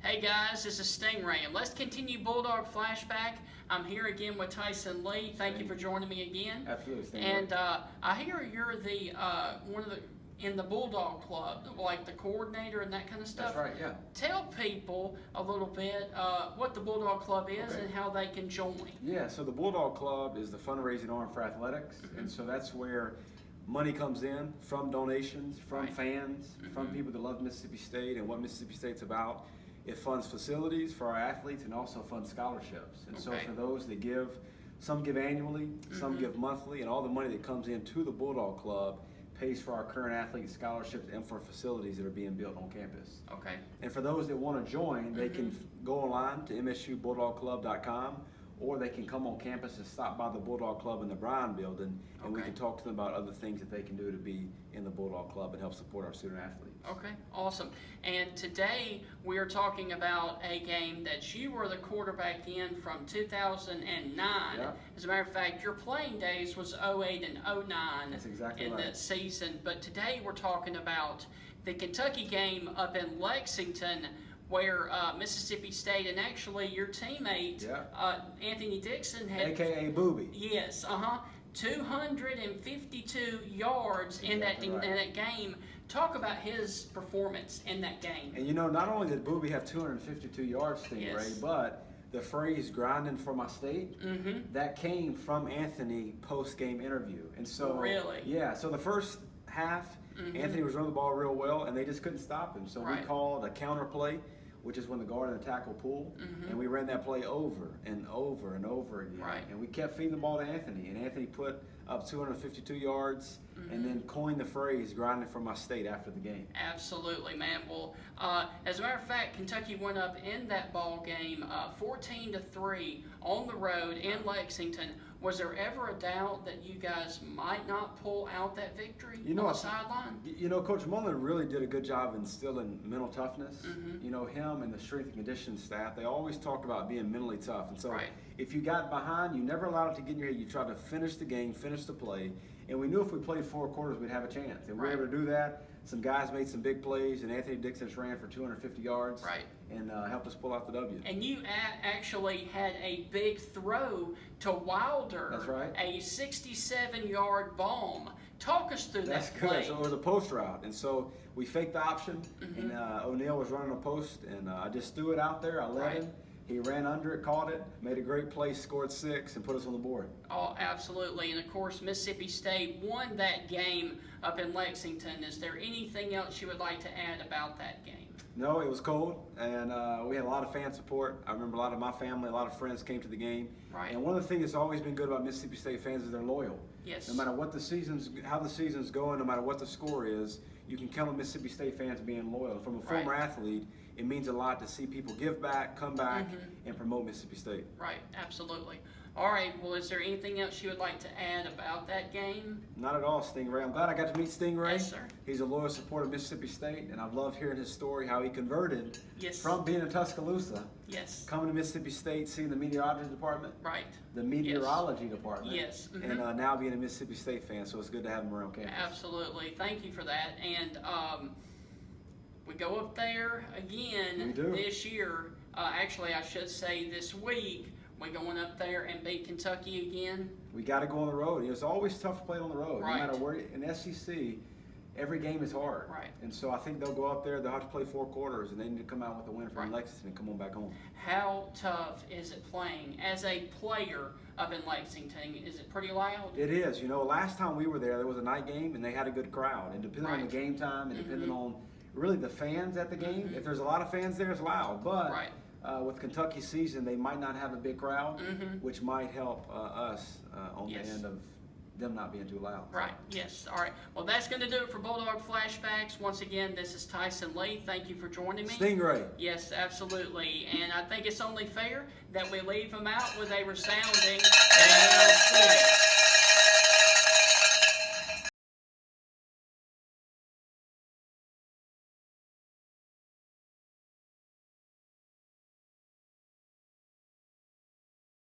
Hey guys, this is Stingray, and let's continue Bulldog Flashback. I'm here again with Tyson Lee. Thank you for joining me again. Absolutely, Stingray. And I hear you're the one of the in the Bulldog Club, like the coordinator and that kind of stuff. That's right, yeah. Tell people a little bit what the Bulldog Club is and how they can join. Yeah, so the Bulldog Club is the fundraising arm for athletics, and so that's where money comes in from donations, from fans, from people that love Mississippi State and what Mississippi State's about. It funds facilities for our athletes and also funds scholarships. And so for those that give, some give annually, some give monthly, and all the money that comes into the Bulldog Club pays for our current athlete scholarships and for facilities that are being built on campus. Okay. And for those that want to join, they can go online to msubulldogclub.com, or they can come on campus and stop by the Bulldog Club in the Bryan building, and we can talk to them about other things that they can do to be in the Bulldog Club and help support our student athletes. Okay, awesome. And today we are talking about a game that you were the quarterback in from 2009. As a matter of fact, your playing days was 08 and 09 That's exactly in that season. But today we're talking about the Kentucky game up in Lexington, where Mississippi State and actually your teammate Anthony Dixon had, AKA Booby. Yes, 252 yards in that game. Talk about his performance in that game. And you know, not only did Booby have 252 yards, Stingray, but the phrase "grinding for my state" that came from Anthony post-game interview. And so, yeah. So the first half, Anthony was running the ball real well, and they just couldn't stop him. So we called a counter play, which is when the guard and the tackle pull, and we ran that play over and over and over again. And we kept feeding the ball to Anthony, and Anthony put up 252 yards and then coined the phrase "grinding for my state" after the game. Absolutely, man. Well, as a matter of fact, Kentucky went up in that ball game 14-3 on the road in Lexington. Was there ever a doubt that you guys might not pull out that victory on the sideline? You know, Coach Mullen really did a good job instilling mental toughness. You know, him and the strength and conditioning staff, they always talked about being mentally tough. And so if you got behind, you never allowed it to get in your head. You tried to finish the game, finish the play. And we knew if we played 4 quarters, we'd have a chance. And we were able to do that. Some guys made some big plays, and Anthony Dixon ran for 250 yards and helped us pull out the W. And you actually had a big throw to Wilder, a 67-yard bomb. Talk us through that play. That's good. So it was a post route, and so we faked the option, and O'Neal was running a post, and I just threw it out there. I let him. He ran under it, caught it, made a great play, scored 6, and put us on the board. Oh, absolutely. And, of course, Mississippi State won that game up in Lexington. Is there anything else you would like to add about that game? No, it was cold, and we had a lot of fan support. I remember a lot of my family, a lot of friends came to the game. And one of the things that's always been good about Mississippi State fans is they're loyal. No matter what how the season's going, no matter what the score is, you can count on Mississippi State fans being loyal. From a former athlete, it means a lot to see people give back, come back, and promote Mississippi State. Right, absolutely. All right, well, is there anything else you would like to add about that game? Not at all, Stingray. I'm glad I got to meet Stingray. Yes, sir. He's a loyal supporter of Mississippi State, and I've loved hearing his story, how he converted from being in Tuscaloosa, coming to Mississippi State, seeing the meteorology department, the meteorology department, and now being a Mississippi State fan, so it's good to have him around campus. Absolutely. Thank you for that. And we go up there again this year. Actually, I should say this week. We're going up there and beat Kentucky again. We got to go on the road. It's always tough to play on the road. No matter where, in SEC, every game is hard. And so I think they'll go up there, they'll have to play 4 quarters, and they need to come out with a win from Lexington and come on back home. How tough is it playing as a player up in Lexington? Is it pretty loud? It is. You know, last time we were there was a night game, and they had a good crowd. And depending on the game time and depending on really the fans at the game, if there's a lot of fans there, it's loud. But with Kentucky's season, they might not have a big crowd, which might help us on the end of them not being too loud. Yes. All right. Well, that's going to do it for Bulldog Flashbacks. Once again, this is Tyson Lee. Thank you for joining me. Stingray. Yes, absolutely. And I think it's only fair that we leave them out with a resounding